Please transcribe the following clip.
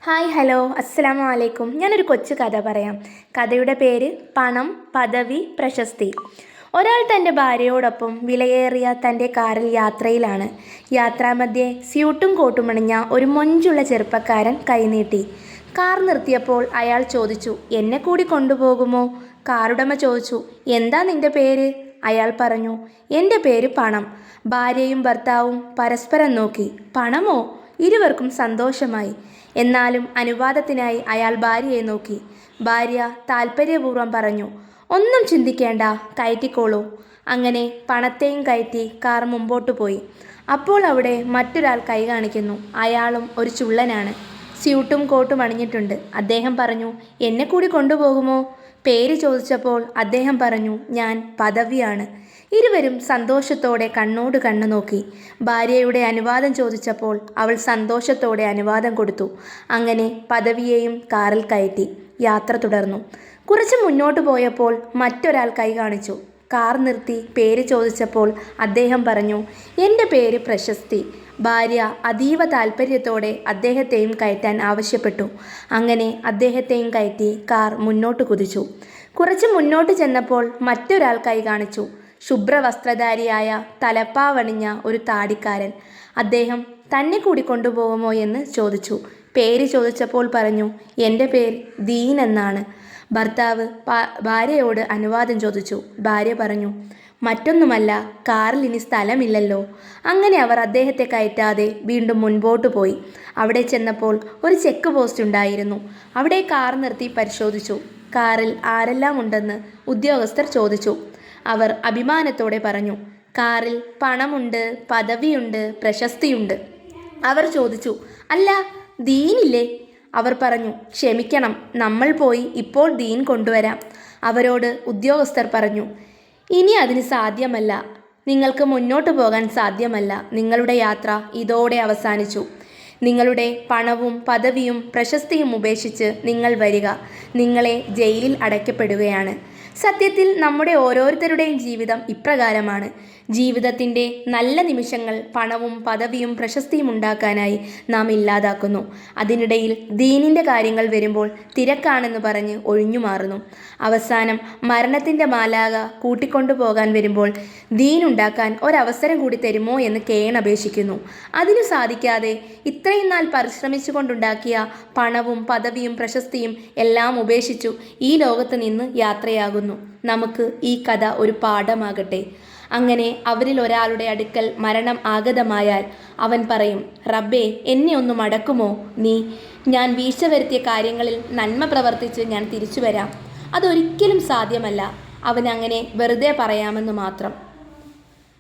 Hi hello അസ്സലാമു അലൈക്കും. ഞാനൊരു കൊച്ചു കഥ പറയാം. കഥയുടെ പേര് പണം, പദവി, പ്രശസ്തി. ഒരാൾ തൻ്റെ ഭാര്യയോടൊപ്പം വിലയേറിയ തൻ്റെ കാറിൽ യാത്രയിലാണ്. യാത്രാമധ്യേ സ്യൂട്ടും കോട്ടുമണിഞ്ഞ ഒരു മൊഞ്ചുള്ള ചെറുപ്പക്കാരൻ കൈനീട്ടി. കാർ നിർത്തിയപ്പോൾ അയാൾ ചോദിച്ചു, എന്നെ കൂടി കൊണ്ടുപോകുമോ? കാറുടമ ചോദിച്ചു, എന്താ നിന്റെ പേര്? അയാൾ പറഞ്ഞു, എൻ്റെ പേര് പണം. ഭാര്യയും ഭർത്താവും പരസ്പരം നോക്കി. പണമോ? ഇരുവർക്കും സന്തോഷമായി. എന്നാലും അനുവാദത്തിനായി അയാൾ ഭാര്യയെ നോക്കി. ഭാര്യ താൽപ്പര്യപൂർവ്വം പറഞ്ഞു, ഒന്നും ചിന്തിക്കേണ്ട, കയറ്റിക്കോളൂ. അങ്ങനെ പണത്തെയും കയറ്റി കാർ മുമ്പോട്ട് പോയി. അപ്പോൾ അവിടെ മറ്റൊരാൾ കൈ കാണിക്കുന്നു. അയാളും ഒരു ചുള്ളനാണ്. സ്യൂട്ടും കോട്ടും അണിഞ്ഞിട്ടുണ്ട്. അദ്ദേഹം പറഞ്ഞു, എന്നെ കൂടി കൊണ്ടുപോകുമോ? പേര് ചോദിച്ചപ്പോൾ അദ്ദേഹം പറഞ്ഞു, ഞാൻ പദവിയാണ്. ഇരുവരും സന്തോഷത്തോടെ കണ്ണോട് കണ്ണു നോക്കി. ഭാര്യയുടെ അനുവാദം ചോദിച്ചപ്പോൾ അവൾ സന്തോഷത്തോടെ അനുവാദം കൊടുത്തു. അങ്ങനെ പദവിയെയും കാറിൽ കയറ്റി യാത്ര തുടർന്നു. കുറച്ച് മുന്നോട്ട് പോയപ്പോൾ മറ്റൊരാൾ കൈ കാണിച്ചു. കാർ നിർത്തി പേര് ചോദിച്ചപ്പോൾ അദ്ദേഹം പറഞ്ഞു, എൻ്റെ പേര് പ്രശസ്തി. ഭാര്യ അതീവ താൽപ്പര്യത്തോടെ അദ്ദേഹത്തെയും കയറ്റാൻ ആവശ്യപ്പെട്ടു. അങ്ങനെ അദ്ദേഹത്തെയും കയറ്റി കാർ മുന്നോട്ട് കുതിച്ചു. കുറച്ച് മുന്നോട്ട് ചെന്നപ്പോൾ മറ്റൊരാൾ കൈ കാണിച്ചു. ശുഭ്രവസ്ത്രധാരിയായ തലപ്പാവണിഞ്ഞ ഒരു താടിക്കാരൻ. അദ്ദേഹം തന്നെ കൂടി കൊണ്ടുപോകുമോ എന്ന് ചോദിച്ചു. പേര് ചോദിച്ചപ്പോൾ പറഞ്ഞു, എൻ്റെ പേര് ദീൻ എന്നാണ്. ഭർത്താവ് ഭാര്യയോട് അനുവാദം ചോദിച്ചു. ഭാര്യ പറഞ്ഞു, മറ്റൊന്നുമല്ല, കാറിൽ ഇനി സ്ഥലമില്ലല്ലോ. അങ്ങനെ അവർ അദ്ദേഹത്തെ കയറ്റാതെ വീണ്ടും മുൻപോട്ട് പോയി. അവിടെ ചെന്നപ്പോൾ ഒരു ചെക്ക് പോസ്റ്റ് ഉണ്ടായിരുന്നു. അവിടെ കാർ നിർത്തി പരിശോധിച്ചു. കാറിൽ ആരെല്ലാം ഉണ്ടെന്ന് ഉദ്യോഗസ്ഥർ ചോദിച്ചു. അവർ അഭിമാനത്തോടെ പറഞ്ഞു, കാറിൽ പണമുണ്ട്, പദവിയുണ്ട്, പ്രശസ്തിയുണ്ട്. അവർ ചോദിച്ചു, അല്ല, ദീനില്ലേ? അവർ പറഞ്ഞു, ക്ഷമിക്കണം, നമ്മൾ പോയി ഇപ്പോൾ ദീൻ കൊണ്ടുവരാം. അവരോട് ഉദ്യോഗസ്ഥർ പറഞ്ഞു, ഇനി അതിന് സാധ്യമല്ല. നിങ്ങൾക്ക് മുന്നോട്ട് പോകാൻ സാധ്യമല്ല. നിങ്ങളുടെ യാത്ര ഇതോടെ അവസാനിച്ചു. നിങ്ങളുടെ പണവും പദവിയും പ്രശസ്തിയും ഉപേക്ഷിച്ച് നിങ്ങൾ വരിക. നിങ്ങളെ ജയിലിൽ അടയ്ക്കപ്പെടുകയാണ്. സത്യത്തിൽ നമ്മുടെ ഓരോരുത്തരുടെയും ജീവിതം ഇപ്രകാരമാണ്. ജീവിതത്തിൻ്റെ നല്ല നിമിഷങ്ങൾ പണവും പദവിയും പ്രശസ്തിയും ഉണ്ടാക്കാനായി നാം ഇല്ലാതാക്കുന്നു. അതിനിടയിൽ ദീനിൻ്റെ കാര്യങ്ങൾ വരുമ്പോൾ തിരക്കാണെന്ന് പറഞ്ഞ് ഒഴിഞ്ഞു മാറുന്നു. അവസാനം മരണത്തിൻ്റെ മാലാക കൂട്ടിക്കൊണ്ടു പോകാൻ വരുമ്പോൾ ദീൻ ഉണ്ടാക്കാൻ ഒരവസരം കൂടി തരുമോ എന്ന് കേണപേക്ഷിക്കുന്നു. അതിനു സാധിക്കാതെ ഇത്രയും നാൾ പരിശ്രമിച്ചു കൊണ്ടുണ്ടാക്കിയ പണവും പദവിയും പ്രശസ്തിയും എല്ലാം ഉപേക്ഷിച്ചു ഈ ലോകത്ത് നിന്ന് യാത്രയാകുന്നു. നമുക്ക് ഈ കഥ ഒരു പാഠമാകട്ടെ. അങ്ങനെ അവരിൽ ഒരാളുടെ അടുക്കൽ മരണം ആഗതമായാൽ അവൻ പറയും, റബ്ബേ, എന്നെ ഒന്ന് മടക്കുമോ നീ? ഞാൻ വീഴ്ച വരുത്തിയ കാര്യങ്ങളിൽ നന്മ പ്രവർത്തിച്ച് ഞാൻ തിരിച്ചു വരാം. അതൊരിക്കലും സാധ്യമല്ല. അവൻ അങ്ങനെ വെറുതെ പറയാമെന്ന് മാത്രം.